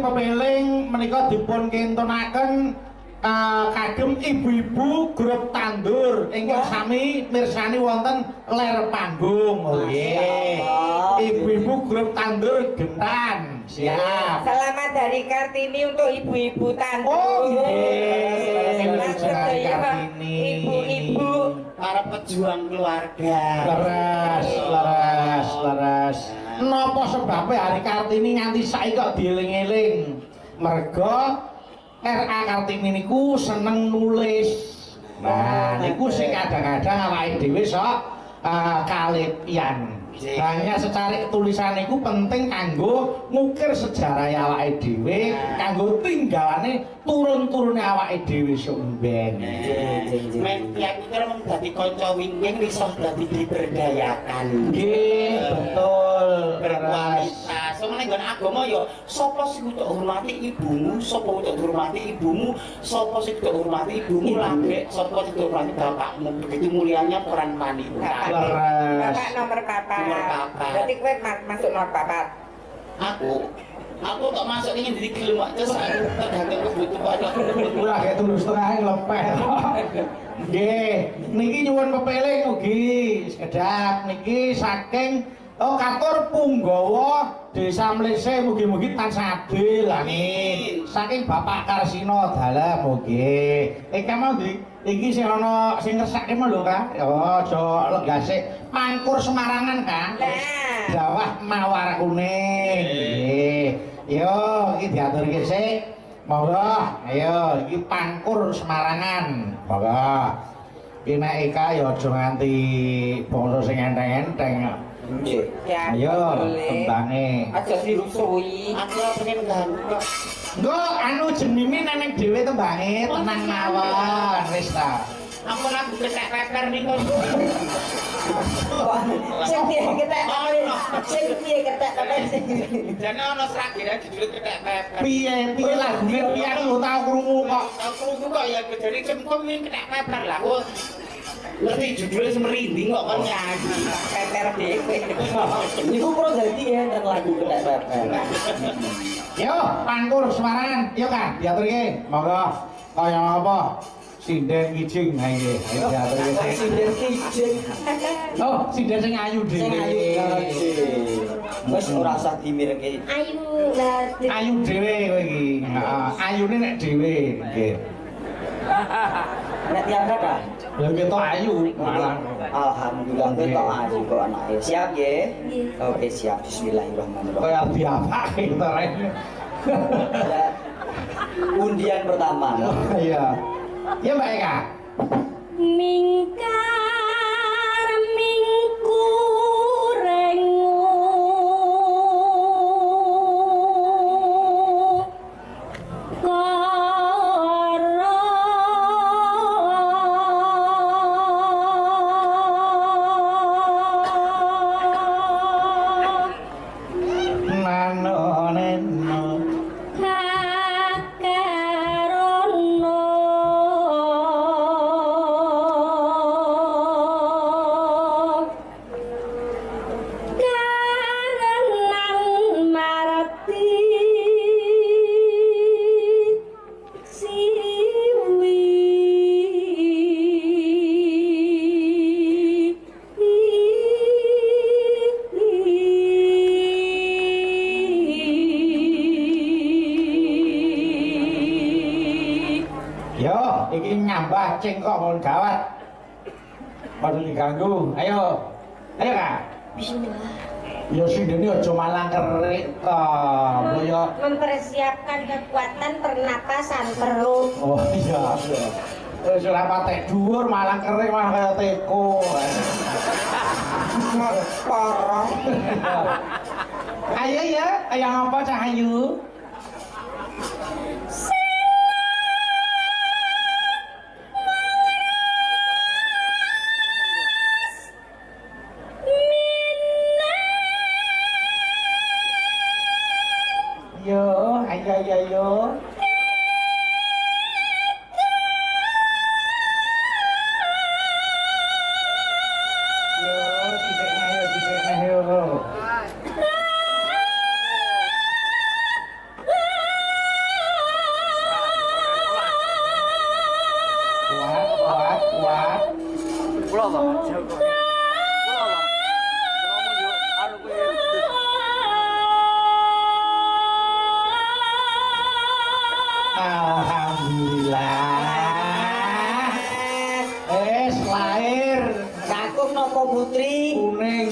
pepeling menika dipun kintunaken kagem ibu-ibu grup tandur ingkang sami mirsani wonten ler panggung. Oh nggih. Ibu-ibu grup tandur Gentan. Siap. Selamat dari Kartini untuk ibu-ibu tandur. Oh nggih. Ibu-ibu pejuang keluarga. Leres. Napa sebabnya hari Kartini nganti saiki kok dieling-eling? Merga RA Kartini niku seneng nulis. Nah, niku sing kadang-kadang awake dhewe sok kalepian. Hanya secara tulisan itu penting kanggo ngukir sejarah awake dhewe, kanggo tinggalane turun-turune awake dhewe sumben. Men yang iki mung dadi kanca wingking iso dadi diberdayakan. Nggih, betul. Berkualitas. Soale nggon agama ya sapa sing kudu hormati ibumu, sapa kudu hormati ibumu, sapa sing kudu hormati ibumu lagi, sapa sing kudu hormati bapakmu. Begitu mulianya peran wanita. Bapak nomor 4. Nomor 4. Berarti kowe masuk nomor 4. Aku tak masuk ini jadi gelem aja saya tergantung kebutuhan. Ora kayak tulus setengah lepeh. Nggih, niki nyuwun pepeling ugi sekedap niki saking katur Punggawa Desa Mlese mugi-mugi tansah adil amin. Saking Bapak Karsino dalem mugi. Mau iki sing ana sing ngersake lho Kang. Aja legase Mangkur Semarangan Kang. Jawah Mawar Kuning. Nggih. Yo iki diaturke sik. Monggo, ayo iki Pangkur Semarangan. Monggo. Iki nek Eka ya aja nganti bangsa sing enteng-enteng. Nggih. Ya. Ayo tembange. Aja dirusui. Aku pengen ganteng. Nggo anu jenimi nenek dhewe tembange tenang mawon wis ta. Aku lagu ketek reper niku. Sing piye ketek? Sing piye ketek apa sing? Jane ana sragine judul ketek reper. Piye lagune piye aku tau krungu kok. Aku kok ya jadi cemkom ini ketek reper lah. Aku ngerti judulnya semerinding kok kan nyanyi. Reper dhewe. Niku kok dadi enten lagu ketek reper. Yo, Pangkur Semarangan, yo Kang, diaturke. Monggo. Kaya apa? Sinden kijing ha iki. Ayo diaturke sik. Sinden kijing. Oh, sinden sing ayu dhewe. Sing ayu. Wis ora usah dimirengke. Ayu lah. Ayu dhewe kowe iki. Heeh, ayune nek dhewe. Nggih. Nek tiyang kata. Lha ketok ayu malah. Alhamdulillah ketok ayu kok anake. Siap ya? Oke, siap. Bismillahirrahmanirrahim. Kaya diapake to rek. Undian pertama. Iya. Ya Mbak Eka. Mingkar mingku rengu cengkok mohon gawat. Padahal diganggu. Ayo. Ayo Kak. Bismillah. Ya sindene aja malang kerik to. Ya Mempersiapkan kekuatan pernapasan perut. oh iya. Wis ora patek dhuwur malang kerik malah kaya teko. Parah. Ayo ya, ayo ngapa Cahayu? Yo, ayo yo. Alhamdulillah. Lahir kok putri kuning.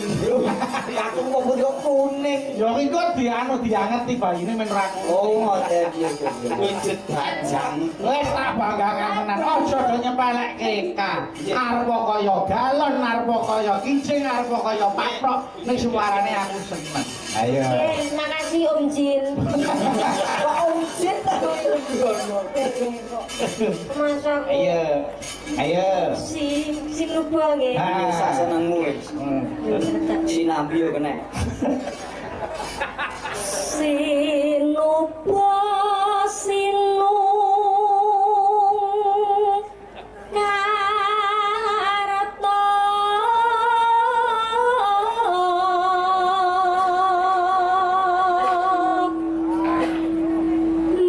aku kok putri kok kuning Ya iki kok diangeti bayine men ra. oh ngoten iya Wujud bajang. Wis tak banggakan tenan. Aja do nyepelekke ka. Arep kaya galon, arep kaya kincing, arep kaya paprok. Ning suarane aku seneng. Ayo. Terima kasih Om Jin. kok omjin ta Masa aku Ayo. Ayo. si lubang ya. bisa senengmu wis sinambi yo kena Sinupa sinung karata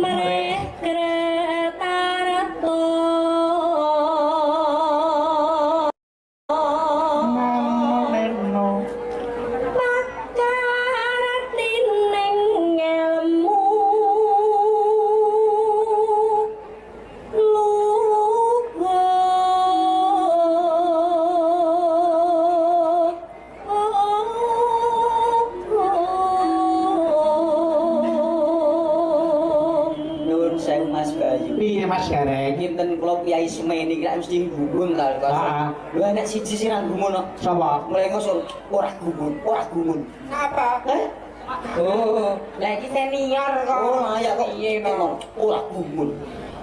mrih kretarata Neno. Pakarating ilmu nuwun sewu Mas Bayu Piye Mas Gareng? kinten kula Kyai Semeni kira mesti gumun ta kok. Ah. Lho enek siji sing ra gumun kok. Sapa? Mrene sur ora gumun. Apa? Eh? Oh, lagi senior kok. Oh, ya kok Iya, no. ora gumun.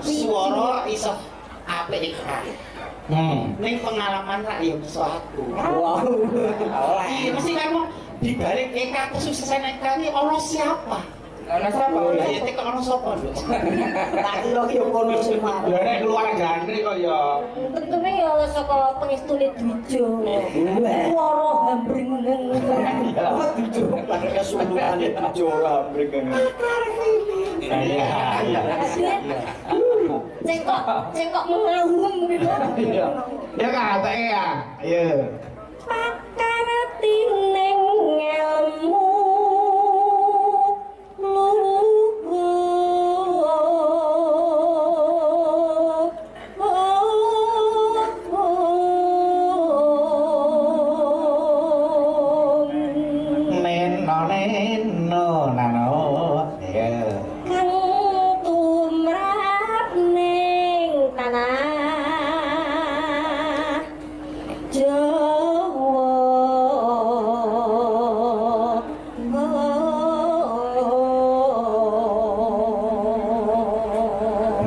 Suara iso apik kan. Ning pengalaman rak ya iso aku. Wow. Iya mesti kamu dibalik Eka kesuksesan Eka ini ono siapa? Ono sapa? Lah ya tek ono sapa lho. Tak kira ki yo kono sing mati. Ya nek keluargane kok ya. tentunya ya saka pengistune Dwijo. Woro hambringeng. Apa dijo padha sulungan dijo ora mrene. Iya. Cengkok mengawung gitu. Ya kateke ya. Ayo. Pakarating ilmu Neno nano. Ya. kang tumrap ning tanah Jawa.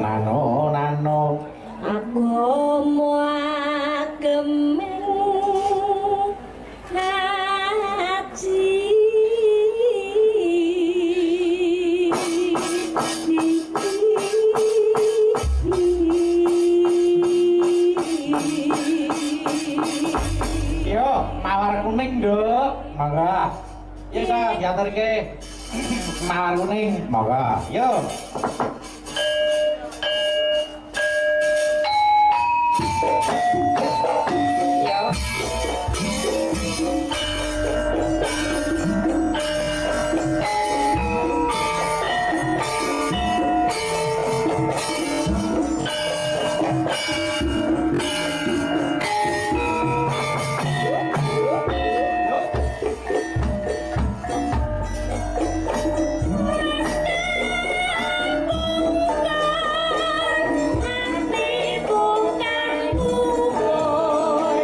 Nano nano. Agama agemeng haji Yo, mawar kuning, Nduk. Mangga. Ya sa diantarke. Mawar kuning, mangga. Yo. Ya. Hati bukan kubur,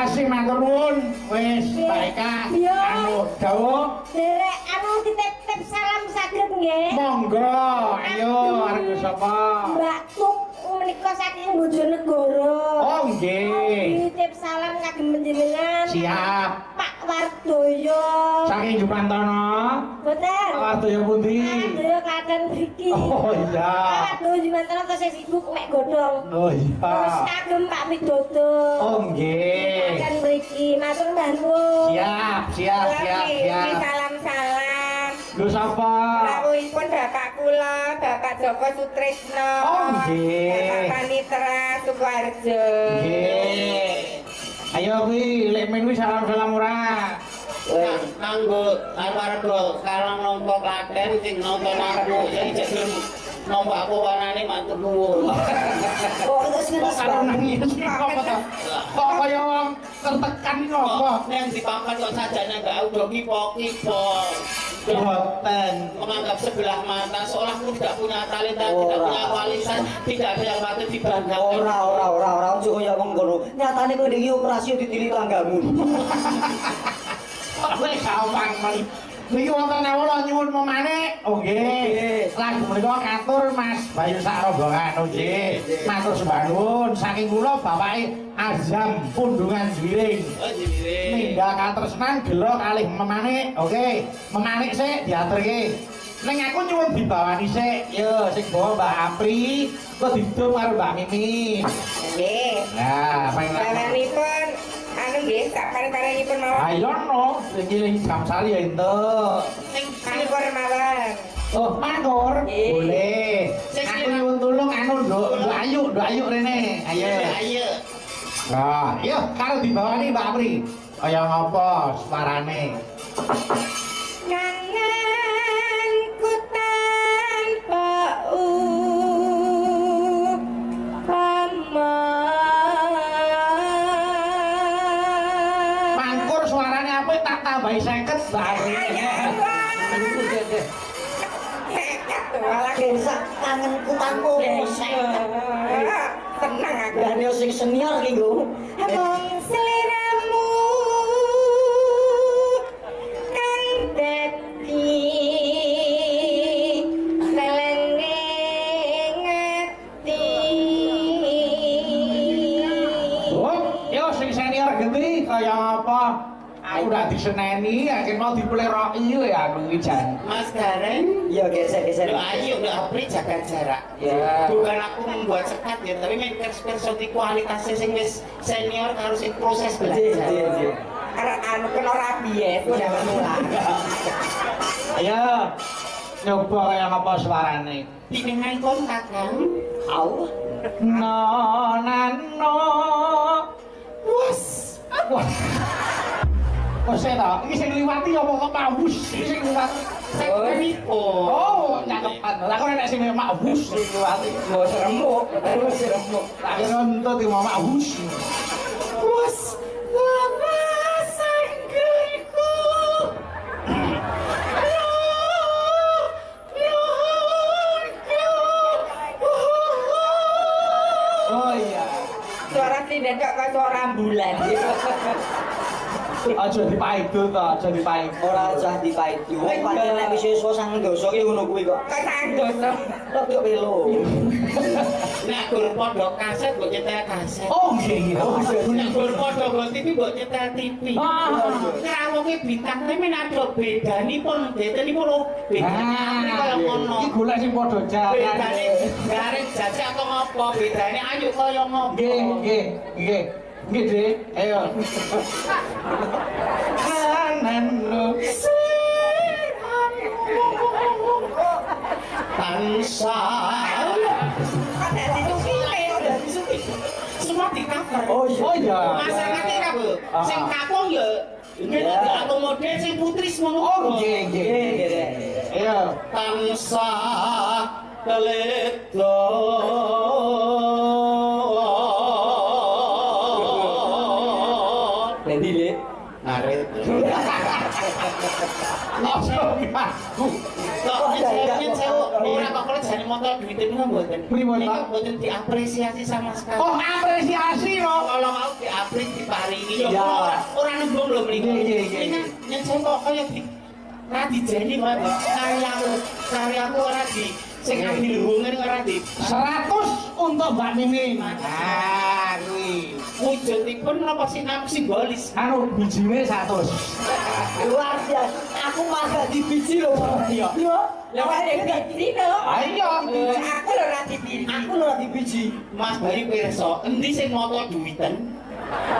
kasih matur nuwun. Wis, baika. Iya. Anu, dawuh. Derek anu titip-tip salam saged nggih. Monggo, ayo arep sapa? Mbak Tuk menika saking Bojonegoro. Oh, nggih. Titip salam kagem panjenengan. Siap. Pak Wardoyo. Saking Jumantono. Boten. Pak Wardoyo pundi? Wardoyo klaten mriki. Oh iya. Pak Wardoyo Jumantono tesih sibuk mek godhong. Oh Terus iya. kagem Pak Widodo. Oh nggih. Akan mriki matur nuwun. Siap. Salam-salam. Lho sapa? Rawuhipun Bapak kula, Bapak Joko Sutrisno. Oh, nggih. Bapak Panitra Sukoharjo. Nggih. Ayo kuwi lek men kuwi salam-salam ora. Kanggo arep-arep sekarang nompo Klaten sing nonton aku sing jeneng nompo aku warnane matur nuwun. Kok terus Kok karo nangis kok to? Kok kaya wong tertekan iki apa? Neng dipapat kok sajane gak udah kipo-kipo. Boten. Menganggap sebelah mata seolah aku tidak punya talenta, tidak punya kualitas, tidak ada yang patut dibanggakan. Ora ojo kaya mengkono. Nyatane kowe iki operasi ditili tanggamu. Wis gampang men. Niki wonten kawula nyuwun memane. Oh nggih. Lagu menika katur Mas Bayu sak rombongan. Oh nggih. Matur sembah nuwun saking kula bapake Azam Pundungan Jwiring. Oh jire. Ninggal katresnan gelo kalih memane. Oke. Memanik sik diaturke. Ning aku nyuwun dibawani sik. Yo sing bawa Mbak Apri, kok didum karo Mbak Mimi. Nggih. Nah, pengen Bawanipun anu nggih, sak pareng-parengipun mawon. ayo no, iki jam sali ya entuk. Mangkur mawon. Oh, mangkur? Nggih. Boleh. Aku nyuwun tulung anu nduk ayu rene. Ayo. Ayo. Nah, yuk karo dibawani Mbak Apri. Kaya ngapa suarane? Kangenku tanpa Mangkur suarane apa tak tambahi 50 Mbak Apri. Malah Gensak kangenku tanpa tenang aku. Dan yo sing senior iki nggo. Among seliramu kan dadi nelenging ati. Oh, yo sing senior genti kaya apa? Aku udah diseneni, akhirnya dipeleroki ya aku iki jan. Mas Gareng. Iya gesek-gesek. Ayo udah Apri jaga jarak. Ya. Bukan aku membuat sekat ya, tapi main personi kualitasnya sing wis senior harus sing proses belajar. Arek anu kena rabies jangan mulai. Ayo. Nyoba kaya apa suarane? Pinengan kontak kan? Au. No nano. Wes. Wah. Kok saya tau, ini sing liwati apa kok mabus? Ini sing liwati. Sekalipo. Oh, nyakepan. Lah kok nek sing mabus sing liwati. Mau seremuk, terus seremuk. Lah nonton di mabus. Wes. Lama sanggulku. Oh iya. Suara tidak kok suara ambulan. Aja dipaidu to, aja dipaidu. Ora usah dipaidu. Wong pancen nek wis siswa sang dosa ki ngono kuwi kok. Kok sandoso. Rada welo. Nek gur padha kaset mbok nyetel kaset. Oh nggih. Nek gur padha go TV mbok nyetel TV. Nek awake bintang men ada bedanipun, bedanipun lho. Bedane kaya ngono. Iki golek sing padha Bedane jarane. gareng jajak kok ngopo? Bedane ayo kaya ngopo? Nggih. Nggih, Dik. Ayo. Kanan lu tansah. Dadi tukile. Semua di cover. Oh iya. Masyarakat iki Bu. Sing kakung ya ngene diakomodir sing putri semono. Oh nggih. Ayo. Tansah leda. Lendi le. ngarit. Kok nyen sewu ora kok kula jane motor duwite niku mboten. Pripun, Pak? Niku mboten diapresiasi sama sekali. Oh, apresiasi loh. Kalau mau diapres diparingi Ya. ora nembung lho mriki. Iya. Ini nyen sewu kok kaya di ora dijeni kok karyaku ora di sing ambil hubungan ora di 100 untuk Mbak Mimin. Ah, kuwi. wujudipun napa sinam simbolis. Anu bijine 100. Luar biasa. Aku masak di biji loh. Iya. Iya. Lewat yang di sini Ayo. aku lho nanti pilih. Aku loh di biji. Mas Bayu pirsa, endi sing moto duwiten?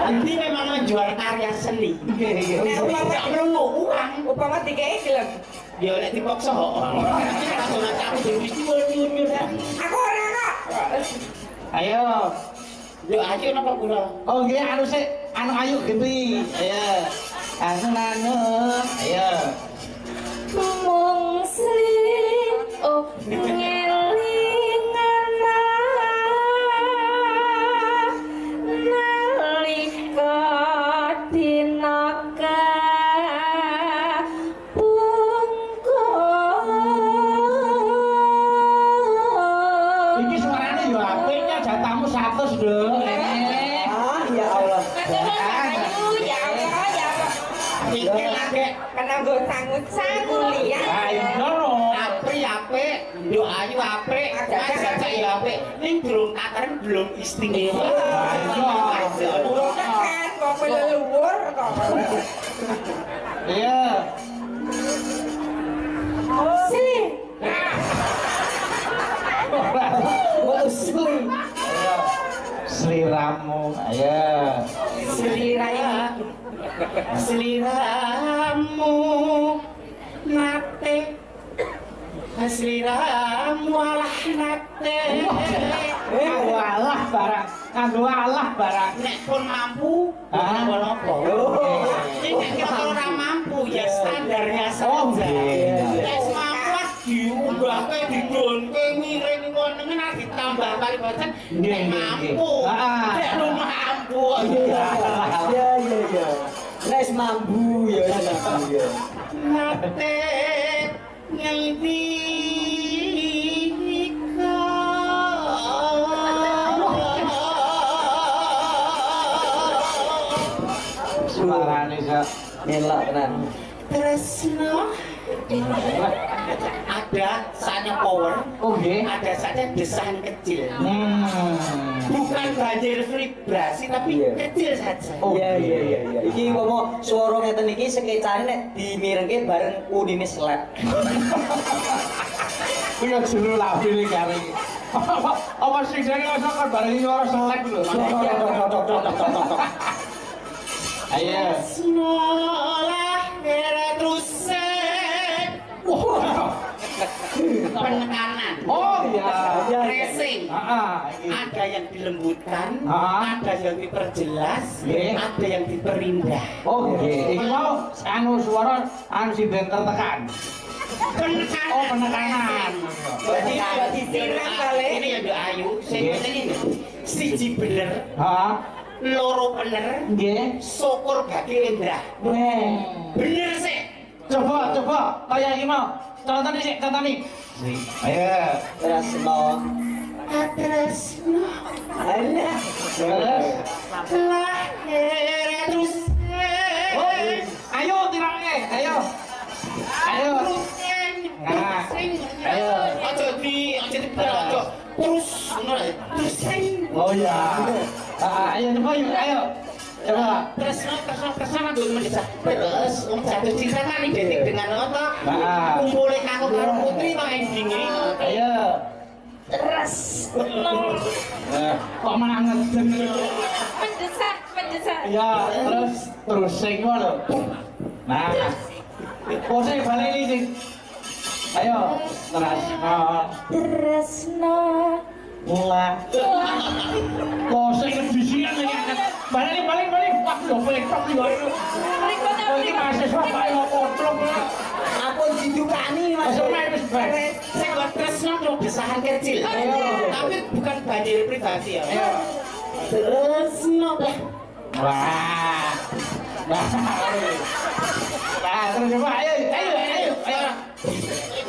Endi memang menjual karya seni? Nek Tidak perlu uang. upama dikei gelem. Ya nek dipaksa kok. Langsung aja aku dewi nyuwun-nyuwun. Aku ora kok. Ayo. Yo ayo napa kula? Oh nggih anu sik, anu ayo genti. Ayo. Anu. Ayo. Mung sling oh ngelingan nalika dinaka bungkus. Iki suarane yo apiknya jatamu 100 lho. Ah, ya Allah. Ayo ya Allah ya Allah. Iki lagi Kena nggo sangut-sangut liya. Ayo lho. apik, yo ayu apik, jajak yo apik. Ning durung takaran belum istimewa. Urung tekan kok leluhur kok. Iya. Sing Muslim. Ayo. Sliramu. Ayo. Seliramu nate seliramu alah nate Walah barang. Kanggo alah barang. nek pun mampu Ah. napa-napa ini nek ora mampu ya standarnya Oh, saja iya. nek mampu diubahke didonke miring ngono nek ditambah kali boten nek mampu Ah. nek lu mampu Iya. Nes mambu ya, mambu ya. nate ngendi Suarane sak. Nelak tenan. Tresno ada saatnya power, Oh nggih. ada saatnya desahan kecil. Hmm. Bukan banjir vibrasi tapi Iya. kecil saja. Oh, Iya. Iki ngomong swara ngeten iki sekecane nek dimirengke bareng unine slap. Kuwi yo jero labi iki kare. Apa sing jane ora kan bareng suara selek lho. Ayo. Snolah terus penekanan. Oh iya. Racing. Heeh. Ada yang dilembutkan, Ah. ada yang diperjelas, Nggih. ada yang diperindah. Oh nggih. Iki mau anu suara anu sing ben tertekan. Penekanan. Oh penekanan. Berarti siram kali. ini ya Mbak Ayu, saya ngeten ini. Siji bener, Hah? loro bener, Nggih. syukur bagi indah. Bener sih. Coba kayak iki mau. Contohnya sih, contohnya. Ayo. Tresno. Tresno Alah. Terus. lahir terus. Oh, ayo tirake, ayo. Ayo. Nah, ayo. Aja di terus ngono lho. Terus. Oh iya. Ayo coba yuk, ayo. Coba. Tresno dulu menisa. Terus jatuh cinta kan identik dengan apa? Nah. Kumpulin aku karo putri to endinge. Ayo. terus Kok malah ngeden. mendesak. Ya, terus sing ngono. Nah. Pose balik iki. Ayo. Tresno Mulai. Pose kedisian iki. Balik. Wah, lho pelekok iki lho. Oh, iki mahasiswa kaya kotrok. Ampun didukani Mas. Masuk main wis bae. Sing Tresno itu desahan kecil. Tapi bukan banjir privasi ya. Ayo. Tresno lah. Wah. Nah, terus coba ayo.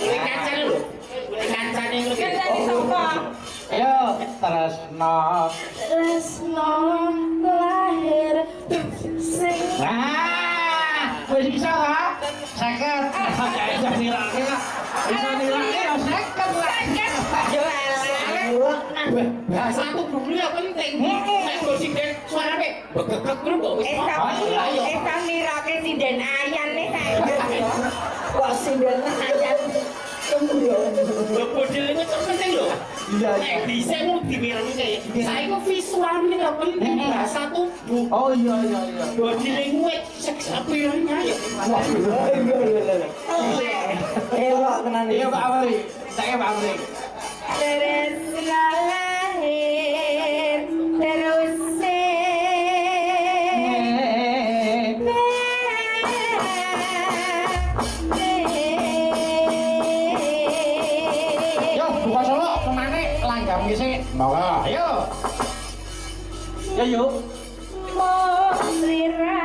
Ini kancane lho. Ini kancane lho. Kancane sapa? Ayo, tresno. Tresno lahir sing Nah, wis bisa ta? Seket. Iso nilake lah. Iso nilake ya seket lah. Yo elah. Bahasa itu dunia penting. Nek go sinden suarane begegek ngono kok wis. Kan mirake sinden ayan nih saiki. Kok sinden ayan. Lho bodilnya itu penting lho. Iya. Nek bisa mau dimirani kayak. Saya kok visual ini lho penting bahasa tubuh. Oh iya. Body language seks appeal-nya ya. Elok tenan iki. Iya Pak Amri. Saya Pak Amri. Tresno lahir terus Yo, buka solo kemana? Langgam ngisi. Monggo. Ayo. Ya yuk. mo sliramu